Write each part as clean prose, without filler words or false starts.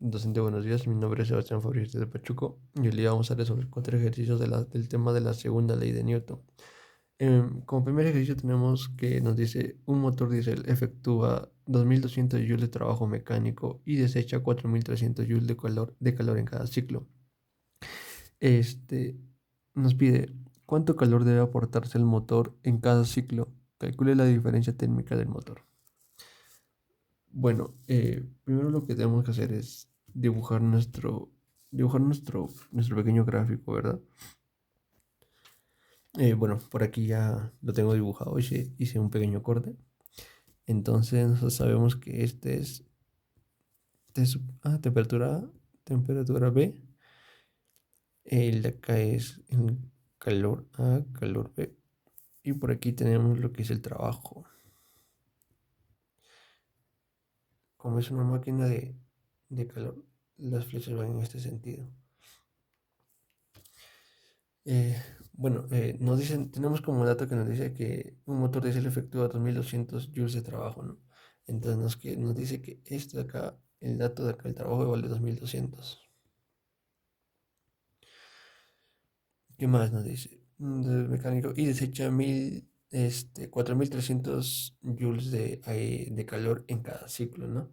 Docente, buenos días. Mi nombre es Sebastián Fabriz de Pachuco y hoy día vamos a resolver cuatro ejercicios del tema de la segunda ley de Newton. Como primer ejercicio tenemos que nos dice un motor diésel efectúa 2200 joules de trabajo mecánico y desecha 4300 joules de calor en cada ciclo. Este nos pide cuánto calor debe aportarse el motor en cada ciclo. Calcule la diferencia térmica del motor. Bueno, primero lo que tenemos que hacer es dibujar nuestro pequeño gráfico, ¿verdad? Bueno, por aquí ya lo tengo dibujado, hice un pequeño corte. Entonces nosotros sabemos que este es temperatura A, temperatura B. El de acá es en calor A, calor B. Y por aquí tenemos lo que es el trabajo. Como es una máquina de calor, las flechas van en este sentido. Eh, bueno, nos dicen, tenemos como dato que nos dice que un motor diésel efectúa 2200 joules de trabajo, ¿no? Entonces nos dice que esto de acá, el dato de acá, el trabajo vale 2200. ¿Qué más nos dice? Del mecánico y desecha 4300 joules de calor en cada ciclo, ¿no?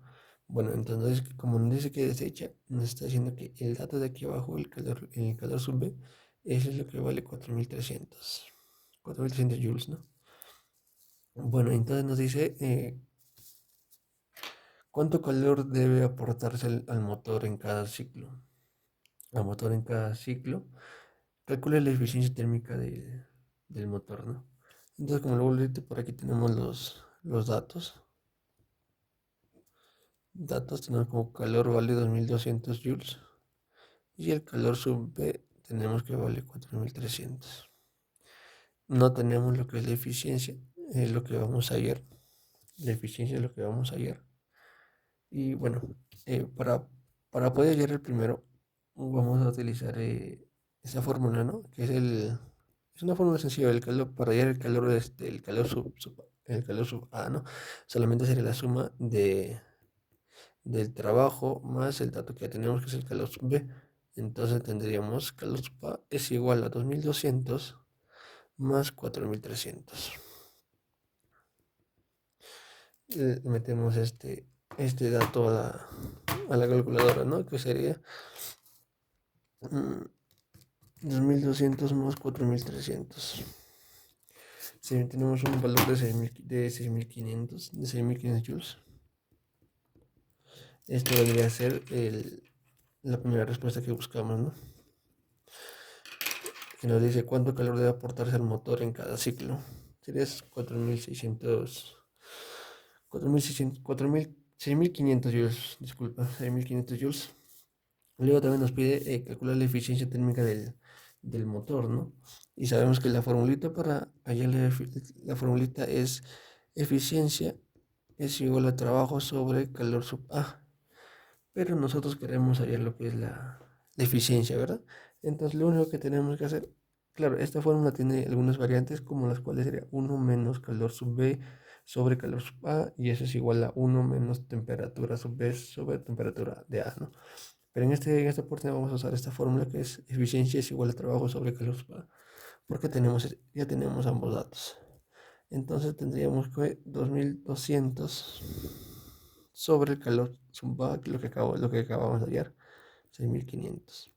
Bueno, entonces como nos dice que desecha, nos está diciendo que el dato de aquí abajo, el calor sub B, eso es lo que vale 4300 joules, ¿no? Bueno, entonces nos dice cuánto calor debe aportarse al motor en cada ciclo. Al motor en cada ciclo. Calcula la eficiencia térmica del motor, ¿no? Entonces, como luego leíste, por aquí tenemos los datos. Datos tenemos como calor vale 2200 joules. Y el calor sub B tenemos que vale 4300. No tenemos lo que es la eficiencia, es lo que vamos ayer. La eficiencia es lo que vamos ayer. Y bueno, para poder hallar el primero, vamos a utilizar esa fórmula, ¿no? Es una fórmula sencilla del calor, para hallar el calor, el calor sub A, ¿no? Solamente sería la suma del trabajo más el dato que ya tenemos, que es el calor sub B. Entonces tendríamos calor sub A es igual a 2200 más 4300. Metemos este dato a la calculadora, ¿no? Que sería 2200 más 4300. Si tenemos un valor de 6500 joules, esto debería ser la primera respuesta que buscamos, ¿no? Que nos dice cuánto calor debe aportarse al motor en cada ciclo. Sería 6500 joules, disculpa, 6500 joules. Luego también nos pide calcular la eficiencia térmica del motor, ¿no? Y sabemos que la formulita para hallar la formulita es eficiencia es igual a trabajo sobre calor sub A. Pero nosotros queremos hallar lo que es la eficiencia, ¿verdad? Entonces lo único que tenemos que hacer, claro, esta fórmula tiene algunas variantes como las cuales sería uno menos calor sub B sobre calor sub A y eso es igual a uno menos temperatura sub B sobre temperatura de A, ¿no? Pero en esta oportunidad vamos a usar esta fórmula que es eficiencia es igual a trabajo sobre calor sub A, porque ya tenemos ambos datos. Entonces tendríamos que 2200 sobre el calor sub A, que lo que acabamos de hallar, 6500.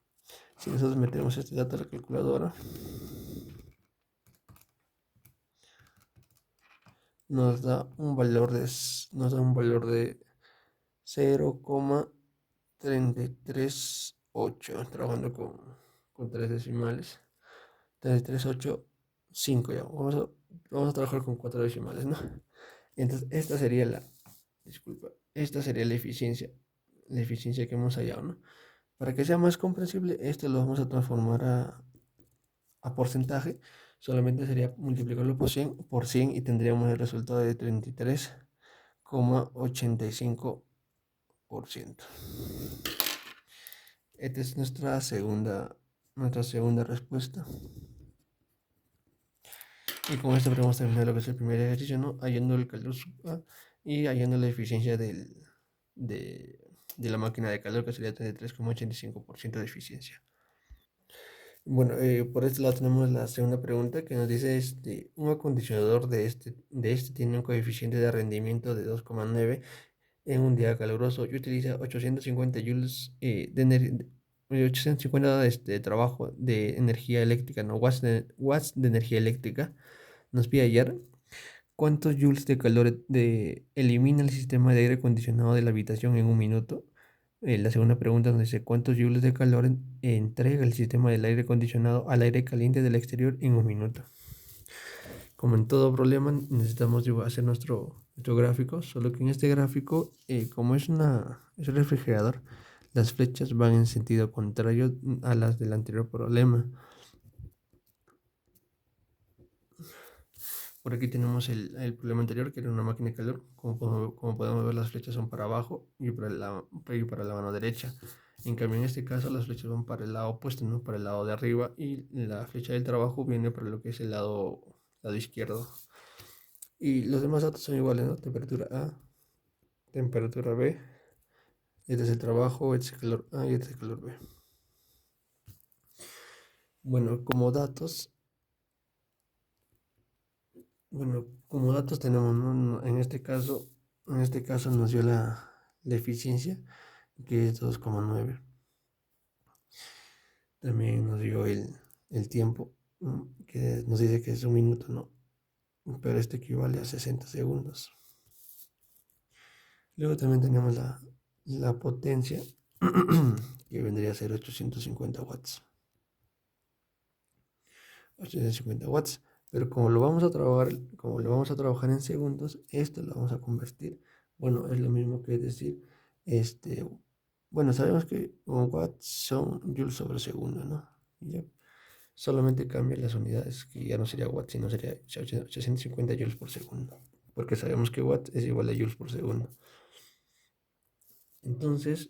Si nosotros metemos este dato a la calculadora, nos da un valor de 0,338, trabajando con tres decimales. 338,5 ya. Vamos a trabajar con cuatro decimales, ¿no? Entonces, esta sería la eficiencia que hemos hallado, ¿no? Para que sea más comprensible, esto lo vamos a transformar a porcentaje. Solamente sería multiplicarlo por 100 y tendríamos el resultado de 33,85%. Esta es nuestra segunda respuesta. Y con esto podemos terminar lo que es el primer ejercicio, ¿no? Hallando el calor sub A y hallando la eficiencia de, de la máquina de calor, que sería 33,85% de eficiencia. Bueno, por este lado tenemos la segunda pregunta que nos dice, un acondicionador de este tiene un coeficiente de rendimiento de 2,9 en un día caluroso y utiliza 850 joules de 850 de trabajo de energía eléctrica, no watts de energía eléctrica. Nos pide hallar cuántos joules de calor elimina el sistema de aire acondicionado de la habitación en un minuto. La segunda pregunta nos dice cuántos joules de calor entrega el sistema del aire acondicionado al aire caliente del exterior en un minuto. Como en todo problema, necesitamos hacer nuestro gráfico, solo que en este gráfico, como es un refrigerador, las flechas van en sentido contrario a las del anterior problema. Por aquí tenemos el problema anterior, que era una máquina de calor. Como podemos ver, las flechas son para abajo y para la mano derecha. En cambio, en este caso, las flechas van para el lado opuesto, ¿no? Para el lado de arriba, y la flecha del trabajo viene para lo que es el lado izquierdo. Y los demás datos son iguales, ¿no? Temperatura A, temperatura B, este es el trabajo, este es el calor A y este es el calor B. Bueno, como datos tenemos, ¿no? En este caso nos dio la eficiencia, que es 2,9. También nos dio el tiempo, que nos dice que es un minuto, ¿no? Pero esto equivale a 60 segundos. Luego también tenemos la potencia, que vendría a ser 850 watts. 850 watts. Pero como lo vamos a trabajar en segundos, esto lo vamos a convertir. Bueno, es lo mismo que decir, este, bueno, sabemos que un watt son joules sobre segundo, ¿no? Y ya solamente cambia las unidades, que ya no sería watt, sino sería 850 joules por segundo. Porque sabemos que watt es igual a joules por segundo. Entonces,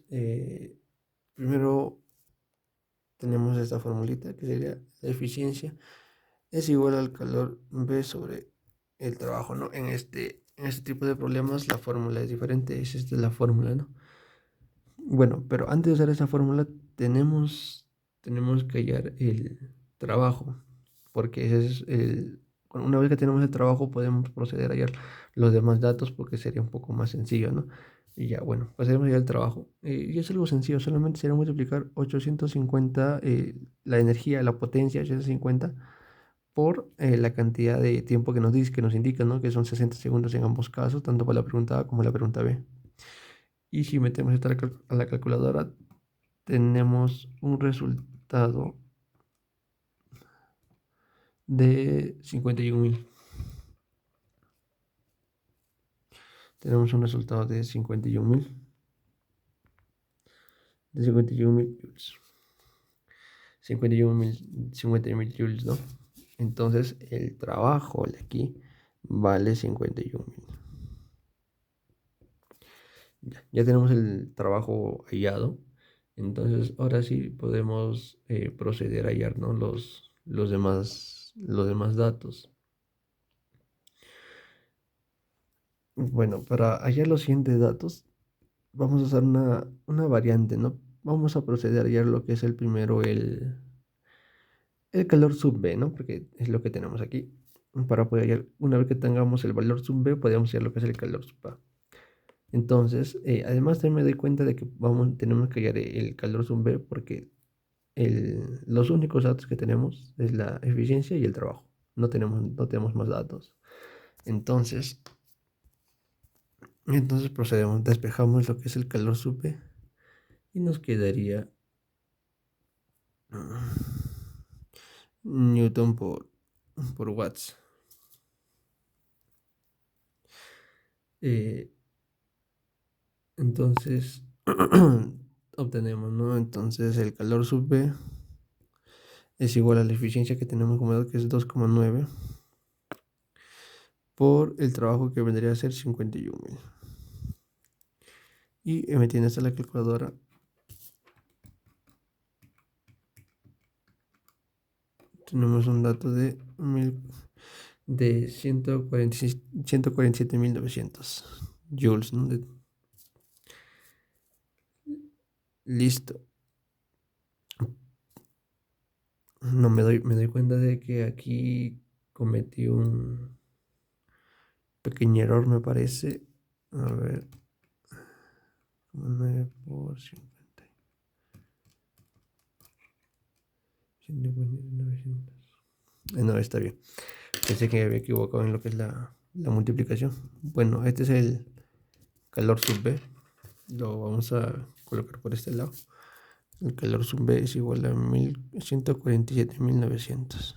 primero tenemos esta formulita que sería la eficiencia es igual al calor B sobre el trabajo, ¿no? En este tipo de problemas la fórmula es diferente, es esta la fórmula, ¿no? Bueno, pero antes de usar esa fórmula tenemos que hallar el trabajo, porque ese es una vez que tenemos el trabajo podemos proceder a hallar los demás datos porque sería un poco más sencillo, ¿no? Y ya, bueno, pasaremos a hallar el trabajo. Y es algo sencillo, solamente será multiplicar 850, la energía, la potencia 850 por la cantidad de tiempo que nos indica, ¿no? Que son 60 segundos en ambos casos, tanto para la pregunta A como la pregunta B. Y si metemos esta a la calculadora, tenemos un resultado de 51.000. Tenemos un resultado de 51.000. De 51.000 joules. 51.000 joules, ¿no? Entonces el trabajo de aquí vale 51.000. Ya tenemos el trabajo hallado. Entonces ahora sí podemos proceder a hallar, ¿no? los demás datos. Bueno, para hallar los siguientes datos vamos a usar una variante, ¿no? Vamos a proceder a hallar lo que es el primero, el calor sub B, ¿no? Porque es lo que tenemos aquí. Para poder hallar, una vez que tengamos el valor sub B, podemos hallar lo que es el calor sub A. Entonces, además también me doy cuenta de que tenemos que hallar el calor sub B porque los únicos datos que tenemos es la eficiencia y el trabajo. No tenemos más datos. Entonces procedemos, despejamos lo que es el calor sub B y nos quedaría Newton por watts. Eh, entonces obtenemos, ¿no? Entonces el calor sub B es igual a la eficiencia que tenemos como dato, que es 2,9 por el trabajo que vendría a ser 51.000. Y metiendo hasta la calculadora tenemos un dato de 147.900 joules, ¿no? Listo. No me doy cuenta de que aquí cometí un pequeño error, me parece. A ver, 9 por 50. 900. No, está bien. Pensé que me había equivocado en lo que es la multiplicación. Bueno, este es el calor sub B. Lo vamos a colocar por este lado. El calor sub B es igual a 147.900.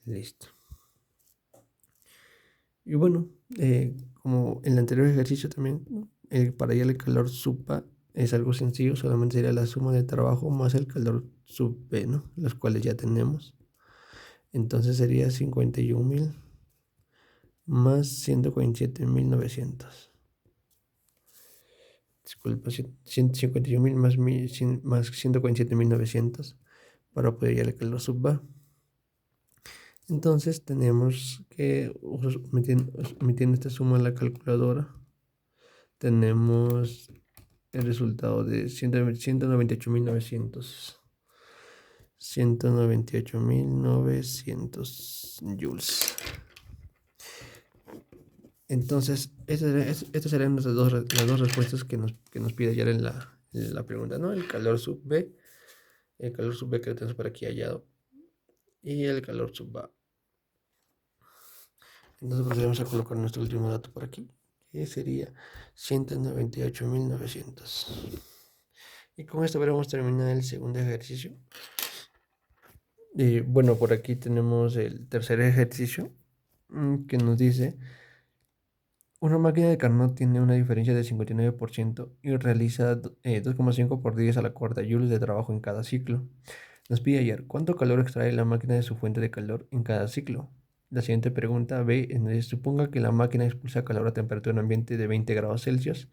Listo. Y bueno, como en el anterior ejercicio también, para hallar el calor sub A es algo sencillo, solamente sería la suma de trabajo más el calor sub B, ¿no? Los cuales ya tenemos. Entonces sería 51.000 más 147.900. Disculpa, 151.000 más, más 147.900 para poder hallar el calor sub A. Entonces tenemos que, metiendo esta suma en la calculadora, tenemos el resultado de 198.900. 198.900 joules. Entonces, estas serían las dos respuestas que nos pide hallar en la pregunta, ¿no? El calor sub B que tenemos por aquí hallado, y el calor sub A. Entonces procedemos a colocar nuestro último dato por aquí, que sería 198.900. Y con esto veremos terminar el segundo ejercicio. Y bueno, por aquí tenemos el tercer ejercicio, que nos dice: una máquina de Carnot tiene una diferencia de 59% y realiza 2,5 por 10 a la cuarta joules de trabajo en cada ciclo. Nos pide hallar cuánto calor extrae la máquina de su fuente de calor en cada ciclo. La siguiente pregunta B suponga que la máquina expulsa calor a temperatura ambiente de 20 grados Celsius.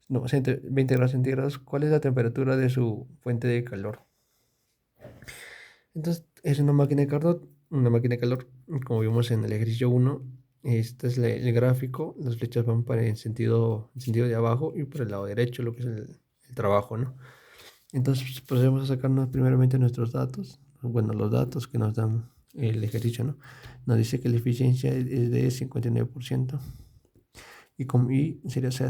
No, 20 grados centígrados. ¿Cuál es la temperatura de su fuente de calor? Entonces, es una máquina de calor, como vimos en el ejercicio 1. Este es el gráfico, las flechas van para el sentido de abajo y por el lado derecho, lo que es el trabajo, ¿no? Entonces, procedemos a sacarnos primeramente nuestros datos, bueno, los datos que nos dan el ejercicio, ¿no? Nos dice que la eficiencia es de 59%. Y sería, o sea,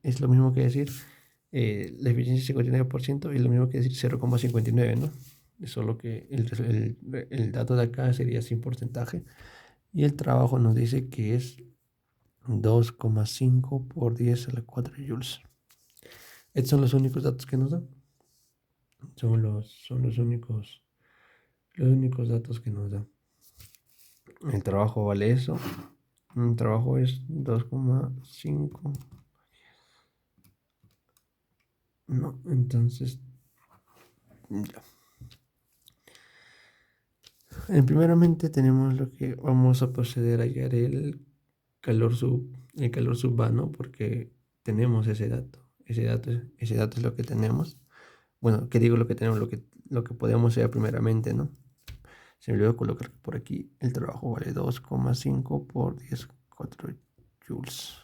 es lo mismo que decir, la eficiencia es 59% y lo mismo que decir 0,59, ¿no? Solo que el dato de acá sería sin porcentaje. Y el trabajo nos dice que es 2,5 por 10 a la 4 joules. Estos son los únicos datos que nos dan. Son los únicos datos que nos dan. El trabajo vale eso. El trabajo es 2,5. No, entonces ya. Primeramente tenemos lo que vamos a proceder a hallar el calor subvano, porque tenemos ese dato. Ese dato es lo que tenemos. Bueno, ¿qué digo lo que tenemos? Lo que podemos hallar primeramente, ¿no? Se me olvidó colocar por aquí. El trabajo vale 2,5 por 10, 4 joules.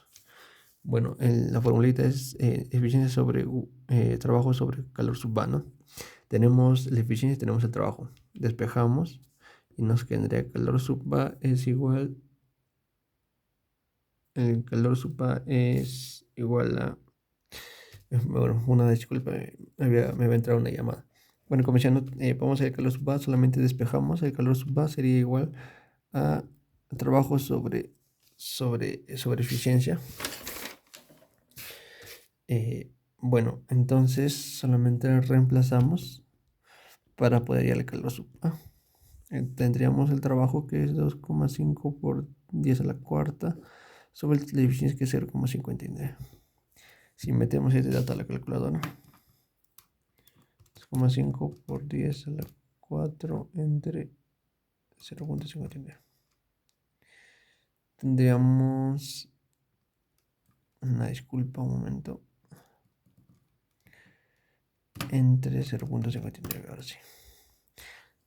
Bueno, la formulita es eficiencia sobre trabajo sobre calor subvano. Tenemos la eficiencia y tenemos el trabajo. Despejamos y nos quedaría calor sub A es igual. El calor sub A es igual a. Bueno, una disculpa, me había entrado una llamada. Bueno, como decía, no, podemos hacer el calor sub A, solamente despejamos. El calor sub A sería igual a trabajo sobre eficiencia. Bueno, entonces solamente reemplazamos para poder ir al calor sub A. Tendríamos el trabajo que es 2,5 por 10 a la cuarta sobre la eficiencia que es 0,59. Si metemos este dato a la calculadora, 2,5 por 10 a la 4 entre 0,59. Tendríamos una disculpa, un momento. Entre 0,59, ahora sí.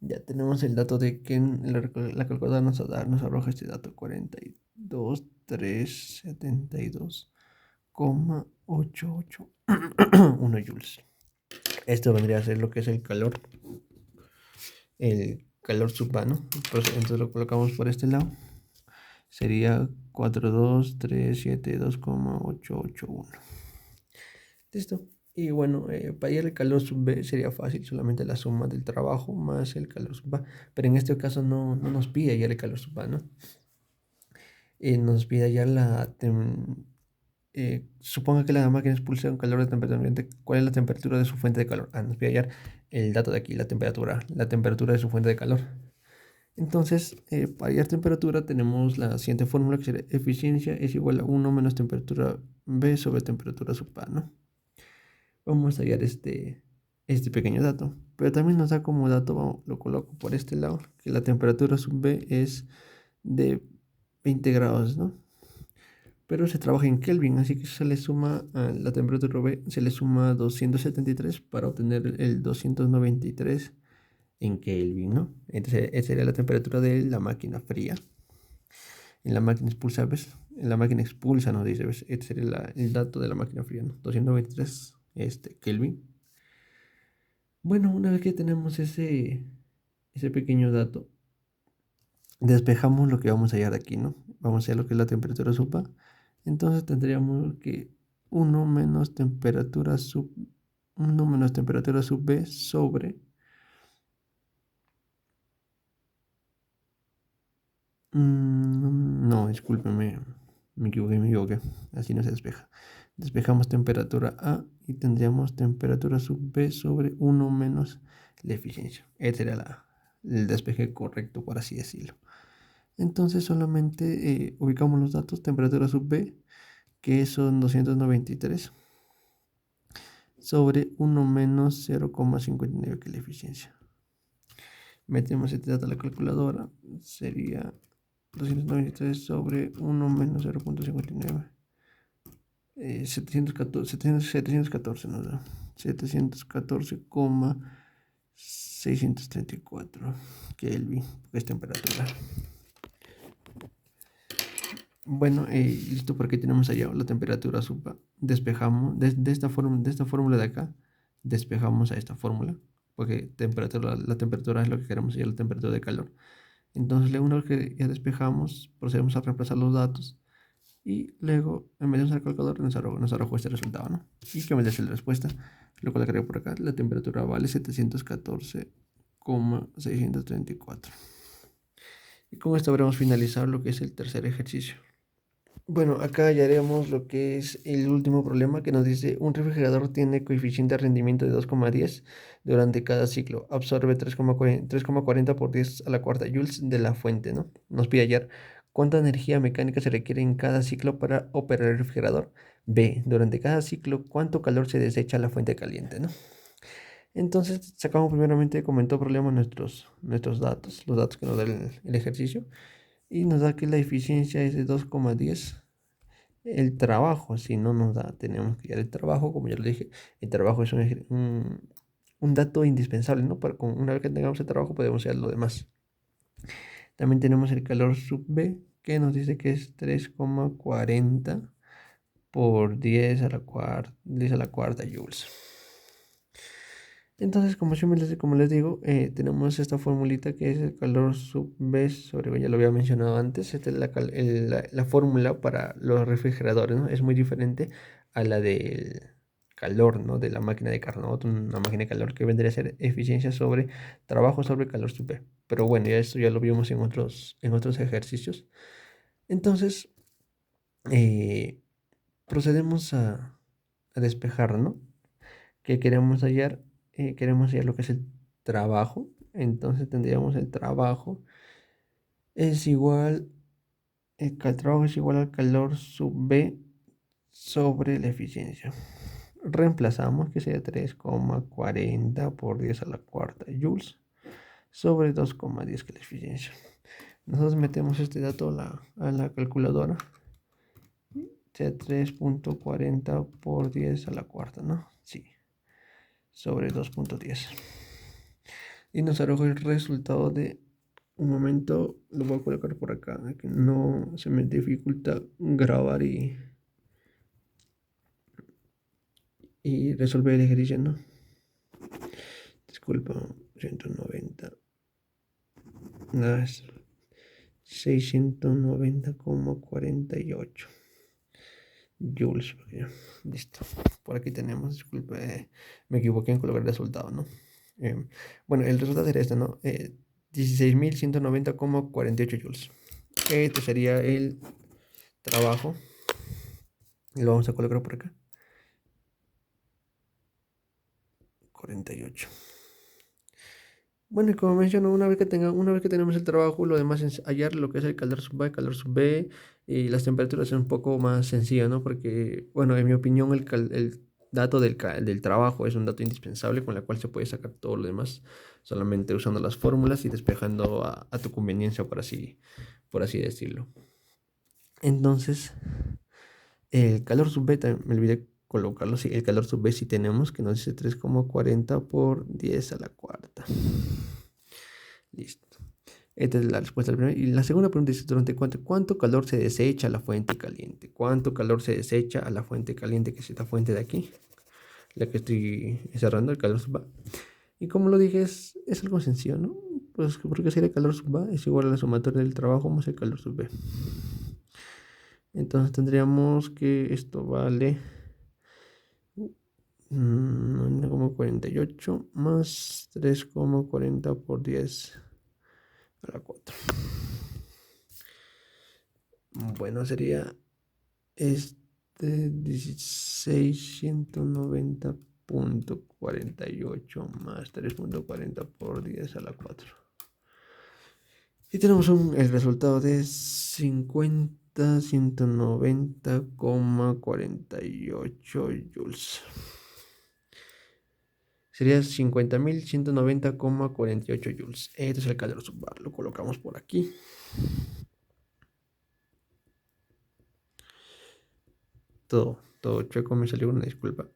Ya tenemos el dato de que la calculadora nos arroja este dato: 42.372,88. 1 joules. Esto vendría a ser lo que es el calor sub A, ¿no? Entonces lo colocamos por este lado. Sería 42372,881. Listo. Y bueno, para hallar el calor sub B sería fácil, solamente la suma del trabajo más el calor sub A. Pero en este caso no nos pide hallar el calor sub A, ¿no? Nos pide hallar suponga que la máquina expulsa un calor de temperatura ambiente. ¿Cuál es la temperatura de su fuente de calor? Nos pide hallar el dato de aquí, la temperatura de su fuente de calor. Entonces, para hallar temperatura tenemos la siguiente fórmula que sería eficiencia es igual a 1 menos temperatura B sobre temperatura sub A, ¿no? Vamos a hallar este pequeño dato. Pero también nos da como dato, lo coloco por este lado, que la temperatura sub B es de 20 grados, ¿no? Pero se trabaja en Kelvin, así que se le suma a la temperatura B, se le suma 273 para obtener el 293 en Kelvin, ¿no? Entonces, esa sería la temperatura de la máquina fría. En la máquina expulsa, ¿ves? En la máquina expulsa nos dice, ¿ves? Este sería el dato de la máquina fría, ¿no? 293 Kelvin. Bueno, una vez que tenemos ese pequeño dato, despejamos lo que vamos a hallar aquí, ¿no? Vamos a hallar lo que es la temperatura sub A. Entonces tendríamos que 1 menos temperatura sub 1 menos temperatura sub B sobre no, discúlpeme, me equivoqué. Así no se despeja. Despejamos temperatura A y tendríamos temperatura sub B sobre 1 menos la eficiencia. Este era el despeje correcto, por así decirlo. Entonces solamente ubicamos los datos, temperatura sub B, que son 293, sobre 1 menos 0,59, que es la eficiencia. Metemos este dato a la calculadora, sería 293 sobre 1 menos 0,59. 714 nos da. 714,634 Kelvin, que es temperatura. Bueno, listo, porque tenemos allá la temperatura sub. Despejamos de esta fórmula de acá, despejamos a esta fórmula, porque la temperatura es lo que queremos, y la temperatura de calor. Entonces, una vez que ya despejamos, procedemos a reemplazar los datos y luego, en vez de usar el calculador, nos arrojó este resultado, ¿no? Y que me dice la respuesta, lo colocaré por acá. La temperatura vale 714,634. Y con esto habremos finalizado lo que es el tercer ejercicio. Bueno, acá ya haremos lo que es el último problema, que nos dice un refrigerador tiene coeficiente de rendimiento de 2,10 durante cada ciclo. Absorbe 3,40 por 10 a la cuarta joules de la fuente, ¿no? Nos pide hallar cuánta energía mecánica se requiere en cada ciclo para operar el refrigerador. B, durante cada ciclo, cuánto calor se desecha a la fuente caliente, ¿no? Entonces sacamos primeramente, comentó problema nuestros datos, los datos que nos da el ejercicio. Y nos da que la eficiencia es de 2,10. El trabajo, si no nos da, tenemos que hallar el trabajo, como ya lo dije, el trabajo es un dato indispensable, ¿no? Una vez que tengamos el trabajo podemos hacer lo demás. También tenemos el calor sub B, que nos dice que es 3,40 por 10 a la cuarta joules. Entonces, como les digo, tenemos esta formulita que es el calor sub B sobre, ya lo había mencionado antes. Esta es la fórmula para los refrigeradores, ¿no? Es muy diferente a la del calor, ¿no? De la máquina de Carnot, una máquina de calor que vendría a ser eficiencia sobre trabajo sobre calor sub B. Pero bueno, ya esto ya lo vimos en otros ejercicios. Entonces, eh, procedemos a despejar, ¿no? Que queremos hallar lo que es el trabajo. Entonces tendríamos el trabajo es igual, el trabajo es igual al calor sub B sobre la eficiencia. Reemplazamos, que sería 3,40 por 10 a la cuarta joules sobre 2,10, que es la eficiencia. Nosotros metemos este dato a la calculadora, sea 3,40 por 10 a la cuarta, ¿no? Sí, sobre 2,10. Y nos arroja el resultado de un momento. Lo voy a colocar por acá, que no se me dificulta grabar y y resolver el ejercicio, ¿no? Disculpa, 190. No, es 690,48 joules. Listo. Por aquí tenemos, disculpe, me equivoqué en colocar el resultado, ¿no? Bueno, el resultado sería este, ¿no? 16.190,48 joules. Este sería el trabajo. Lo vamos a colocar por acá. 48. Bueno, y como menciono, una vez que tenemos el trabajo, lo demás es hallar lo que es el calor sub A, calor sub B, y las temperaturas es un poco más sencillo, ¿no? Porque, bueno, en mi opinión, el dato del trabajo es un dato indispensable con el cual se puede sacar todo lo demás, solamente usando las fórmulas y despejando a tu conveniencia, por así decirlo. Entonces, el calor sub B, me olvidé colocarlo, sí, el calor sub B sí tenemos, que nos dice 3,40 por 10 a la cuarta. Listo. Esta es la respuesta a la primera. Y la segunda pregunta dice, ¿durante cuánto calor se desecha a la fuente caliente? ¿Cuánto calor se desecha a la fuente caliente, que es esta fuente de aquí? La que estoy cerrando, el calor sub A. Y como lo dije, es algo sencillo, ¿no? Pues porque si el calor sub A es igual a la sumatoria del trabajo más el calor sub B. Entonces tendríamos que esto vale 9,48 más 3,40 por 10 a la 4. Bueno, sería este 16.190,48 más 3,40 por 10 a la 4. Y tenemos el resultado de 50.190,48 joules. Sería 50.190,48 joules. Este es el calor subbar. Lo colocamos por aquí. Todo chueco, me salió una disculpa.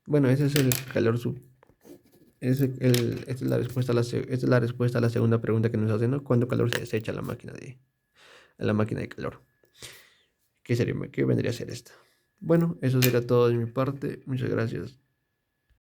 Bueno, ese es el calor sub. Esta es la respuesta a la segunda pregunta que nos hacen, ¿no? ¿Cuánto calor se desecha a la máquina de calor? ¿Qué vendría a ser esta? Bueno, eso será todo de mi parte. Muchas gracias.